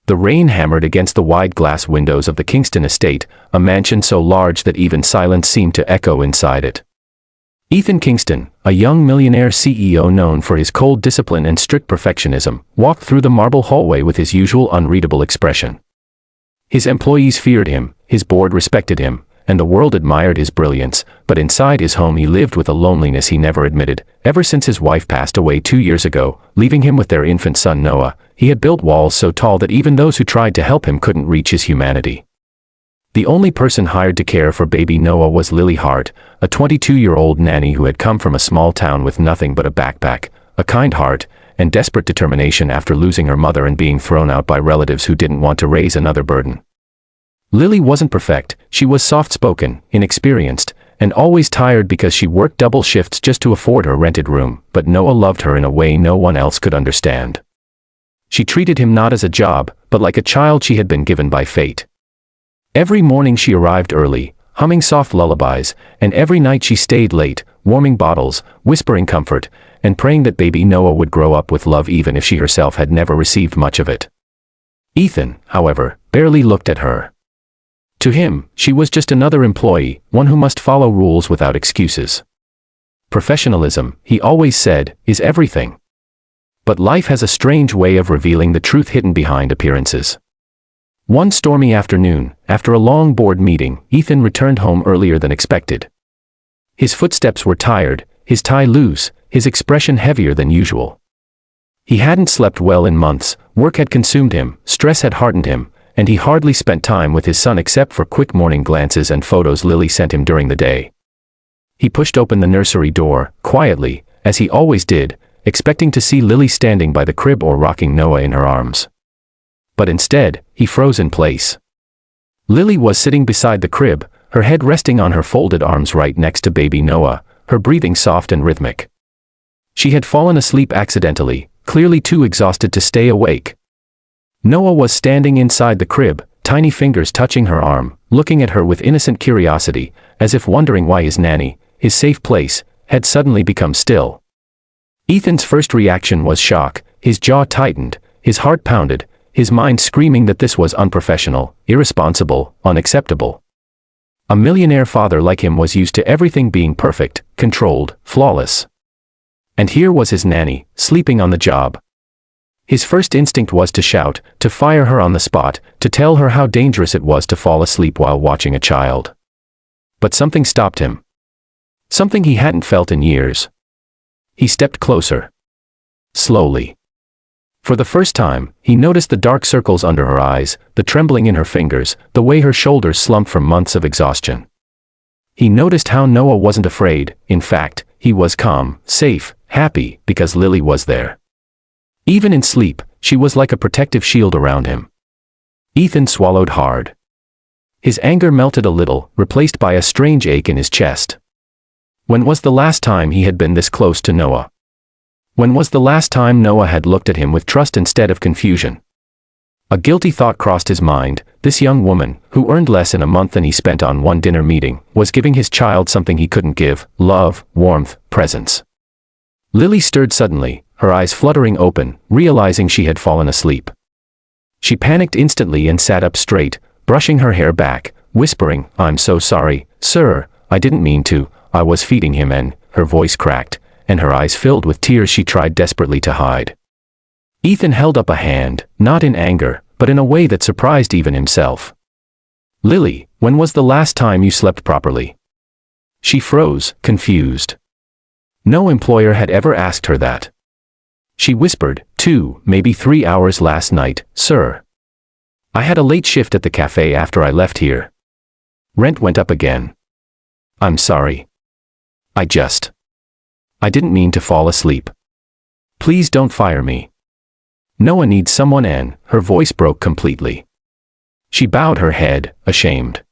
The rain hammered against the wide glass windows of the Kingston estate, a mansion so large that even silence seemed to echo inside it. Ethan Kingston, a young millionaire CEO known for his cold discipline and strict perfectionism, walked through the marble hallway with his usual unreadable expression. His employees feared him, his board respected him, and the world admired his brilliance, but inside his home he lived with a loneliness he never admitted. Ever since his wife passed away 2 years ago, leaving him with their infant son Noah, he had built walls so tall that even those who tried to help him couldn't reach his humanity. The only person hired to care for baby Noah was Lily Hart, a 22-year-old nanny who had come from a small town with nothing but a backpack, a kind heart, and desperate determination after losing her mother and being thrown out by relatives who didn't want to raise another burden. Lily wasn't perfect, she was soft-spoken, inexperienced, and always tired because she worked double shifts just to afford her rented room, but Noah loved her in a way no one else could understand. She treated him not as a job, but like a child she had been given by fate. Every morning she arrived early, humming soft lullabies, and every night she stayed late, warming bottles, whispering comfort, and praying that baby Noah would grow up with love even if she herself had never received much of it. Ethan, however, barely looked at her. To him, she was just another employee, one who must follow rules without excuses. Professionalism, he always said, is everything. But life has a strange way of revealing the truth hidden behind appearances. One stormy afternoon, after a long board meeting, Ethan returned home earlier than expected. His footsteps were tired, his tie loose, his expression heavier than usual. He hadn't slept well in months, work had consumed him, stress had hardened him, and he hardly spent time with his son except for quick morning glances and photos Lily sent him during the day. He pushed open the nursery door, quietly, as he always did, expecting to see Lily standing by the crib or rocking Noah in her arms. But instead, he froze in place. Lily was sitting beside the crib, her head resting on her folded arms right next to baby Noah, her breathing soft and rhythmic. She had fallen asleep accidentally, clearly too exhausted to stay awake. Noah was standing inside the crib, tiny fingers touching her arm, looking at her with innocent curiosity, as if wondering why his nanny, his safe place, had suddenly become still. Ethan's first reaction was shock, his jaw tightened, his heart pounded, his mind screaming that this was unprofessional, irresponsible, unacceptable. A millionaire father like him was used to everything being perfect, controlled, flawless. And here was his nanny, sleeping on the job. His first instinct was to shout, to fire her on the spot, to tell her how dangerous it was to fall asleep while watching a child. But something stopped him. Something he hadn't felt in years. He stepped closer. Slowly. For the first time, he noticed the dark circles under her eyes, the trembling in her fingers, the way her shoulders slumped from months of exhaustion. He noticed how Noah wasn't afraid, in fact, he was calm, safe, happy, because Lily was there. Even in sleep, she was like a protective shield around him. Ethan swallowed hard. His anger melted a little, replaced by a strange ache in his chest. When was the last time he had been this close to Noah? When was the last time Noah had looked at him with trust instead of confusion? A guilty thought crossed his mind. This young woman, who earned less in a month than he spent on one dinner meeting, was giving his child something he couldn't give: love, warmth, presence. Lily stirred suddenly, her eyes fluttering open, realizing she had fallen asleep. She panicked instantly and sat up straight, brushing her hair back, whispering, "I'm so sorry, sir, I didn't mean to, I was feeding him," and her voice cracked, and her eyes filled with tears she tried desperately to hide. Ethan held up a hand, not in anger, but in a way that surprised even himself. "Lily, when was the last time you slept properly?" She froze, confused. No employer had ever asked her that. She whispered, 2, maybe 3 hours last night, sir. I had a late shift at the cafe after I left here. Rent went up again. I'm sorry. I didn't mean to fall asleep. Please don't fire me. Noah needs someone," and her voice broke completely. She bowed her head, ashamed.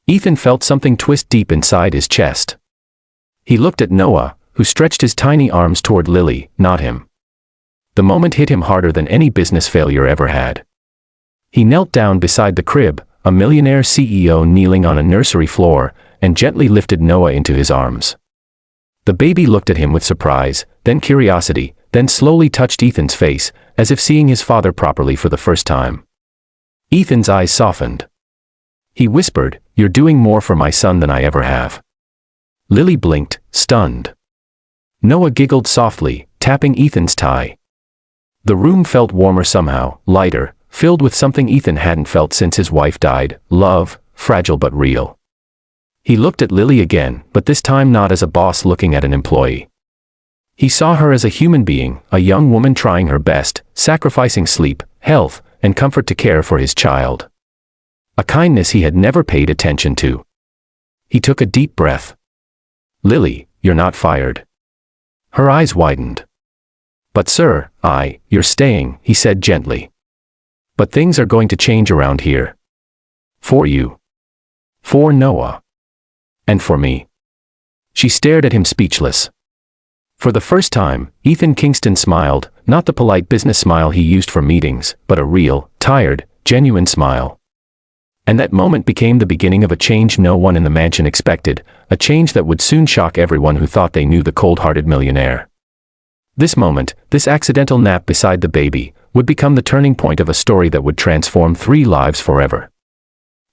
Ethan felt something twist deep inside his chest. He looked at Noah, who stretched his tiny arms toward Lily, not him. The moment hit him harder than any business failure ever had. He knelt down beside the crib, a millionaire CEO kneeling on a nursery floor, and gently lifted Noah into his arms. The baby looked at him with surprise, then curiosity, then slowly touched Ethan's face, as if seeing his father properly for the first time. Ethan's eyes softened. He whispered, "You're doing more for my son than I ever have." Lily blinked, stunned. Noah giggled softly, tapping Ethan's tie. The room felt warmer somehow, lighter, filled with something Ethan hadn't felt since his wife died, love, fragile but real. He looked at Lily again, but this time not as a boss looking at an employee. He saw her as a human being, a young woman trying her best, sacrificing sleep, health, and comfort to care for his child. A kindness he had never paid attention to. He took a deep breath. "Lily, you're not fired." Her eyes widened. "But sir, you're staying," he said gently. "But things are going to change around here. For you. For Noah. And for me." She stared at him speechless. For the first time, Ethan Kingston smiled, not the polite business smile he used for meetings, but a real, tired, genuine smile. And that moment became the beginning of a change no one in the mansion expected, a change that would soon shock everyone who thought they knew the cold-hearted millionaire. This moment, this accidental nap beside the baby, would become the turning point of a story that would transform 3 lives forever.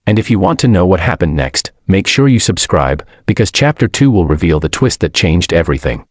And if you want to know what happened next, make sure you subscribe, because Chapter 2 will reveal the twist that changed everything.